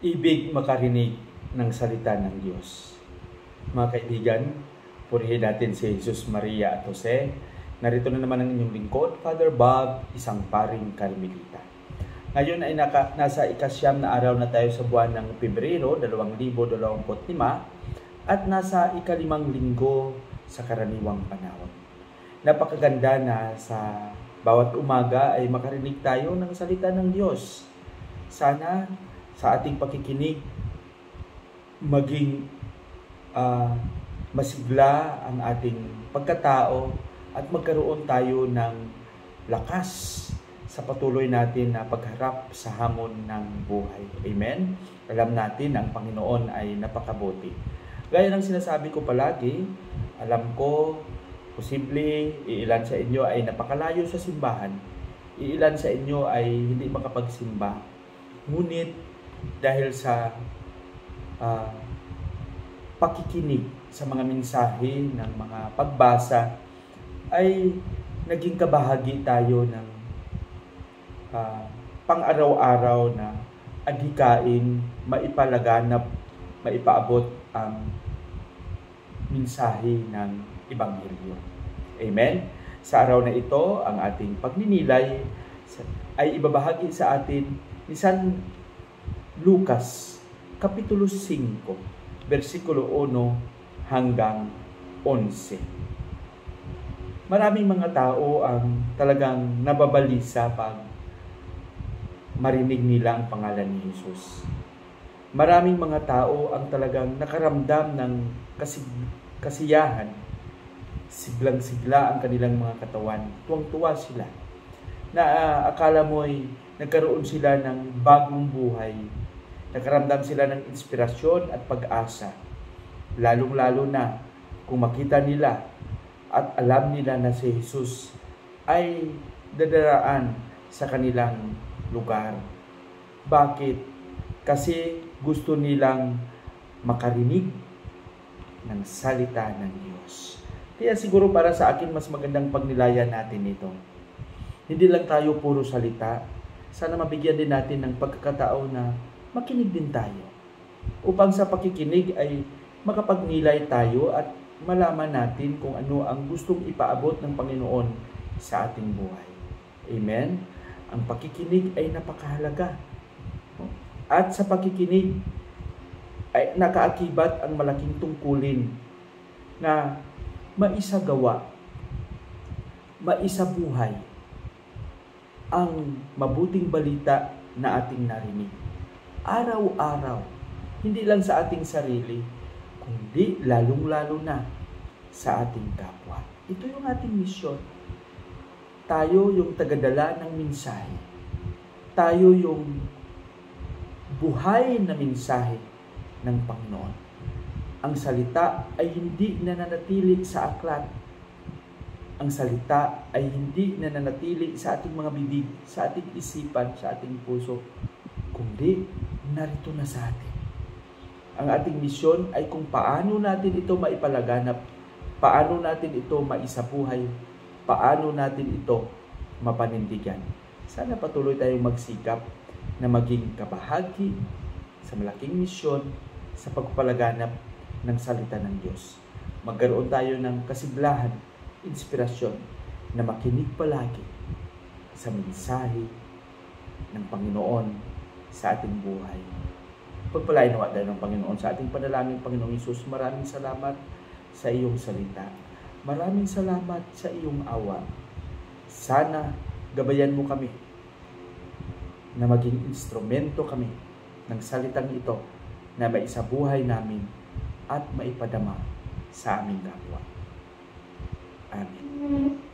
ibig makarinig ng salita ng Diyos. Mga kaibigan, purihin natin si Jesus, Maria at Jose. Narito na naman ang inyong lingkod, Father Bob, isang paring Karmelita. Ngayon ay nasa ikasyam na araw na tayo sa buwan ng Pebrero, 2025, at nasa ikalimang linggo sa karaniwang panahon. Napakaganda na sa bawat umaga ay makarinig tayo ng salita ng Diyos. Sana sa ating pakikinig, maging masigla ang ating pagkatao at magkaroon tayo ng lakas sa patuloy natin na pagharap sa hamon ng buhay. Amen? Alam natin ang Panginoon ay napakabuti. Gaya ng sinasabi ko palagi, alam ko, posible, iilan sa inyo ay napakalayo sa simbahan. Iilan sa inyo ay hindi makapagsimba. Ngunit, dahil sa pakikinig sa mga mensahe ng mga pagbasa, ay naging kabahagi tayo ng pang-araw-araw na adhikain, maipalaganap, maipaabot ang mensahe ng Ebanghelyo. Amen? Sa araw na ito, ang ating pagninilay ay ibabahagi sa atin ni San Lucas, Kapitulo 5, versikulo 1 hanggang 11. Maraming mga tao ang talagang nababalisa pag marinig nila ang pangalan ni Jesus. Maraming mga tao ang talagang nakaramdam ng kasiyahan. Siglang-sigla ang kanilang mga katawan. Tuwang-tuwa sila. Na akala mo ay nagkaroon sila ng bagong buhay. Nakaramdam sila ng inspirasyon at pag-asa. Lalong-lalo na kung makita nila at alam nila na si Jesus ay dadaraan sa kanilang lugar. Bakit? Kasi gusto nilang makarinig ng salita ng Diyos. Kaya siguro para sa akin mas magandang pagnilayan natin ito. Hindi lang tayo puro salita. Sana mabigyan din natin ng pagkakataon na makinig din tayo. Upang sa pakikinig ay makapagnilay tayo at malaman natin kung ano ang gustong ipaabot ng Panginoon sa ating buhay. Amen? Ang pakikinig ay napakahalaga. At sa pakikinig ay nakaakibat ang malaking tungkulin na maisagawa, maisabuhay ang mabuting balita na ating narinig. Araw-araw, hindi lang sa ating sarili, kundi lalong-lalo na sa ating kapwa. Ito yung ating misyon. Tayo yung tagadala ng mensahe. Tayo yung buhay na mensahe ng Panginoon. Ang salita ay hindi nananatili sa aklat. Ang salita ay hindi nananatili sa ating mga bibig, sa ating isipan, sa ating puso, kundi narito na sa atin. Ang ating misyon ay kung paano natin ito maipalaganap, paano natin ito maisabuhay, paano natin ito mapanindigan. Sana patuloy tayong magsikap na maging kabahagi sa malaking misyon sa pagpapalaganap ng salita ng Diyos. Magkaroon tayo ng kasiglahan, inspirasyon na makinig palagi sa mensahe ng Panginoon sa ating buhay. Pagpalain nawa tayo ng Panginoon sa ating panalangin. Panginoong Hesus, maraming salamat sa iyong salita. Maraming salamat sa iyong awa. Sana gabayan mo kami na maging instrumento kami ng salitang ito na maisabuhay namin at maipadama sa aming kapwa. Amen.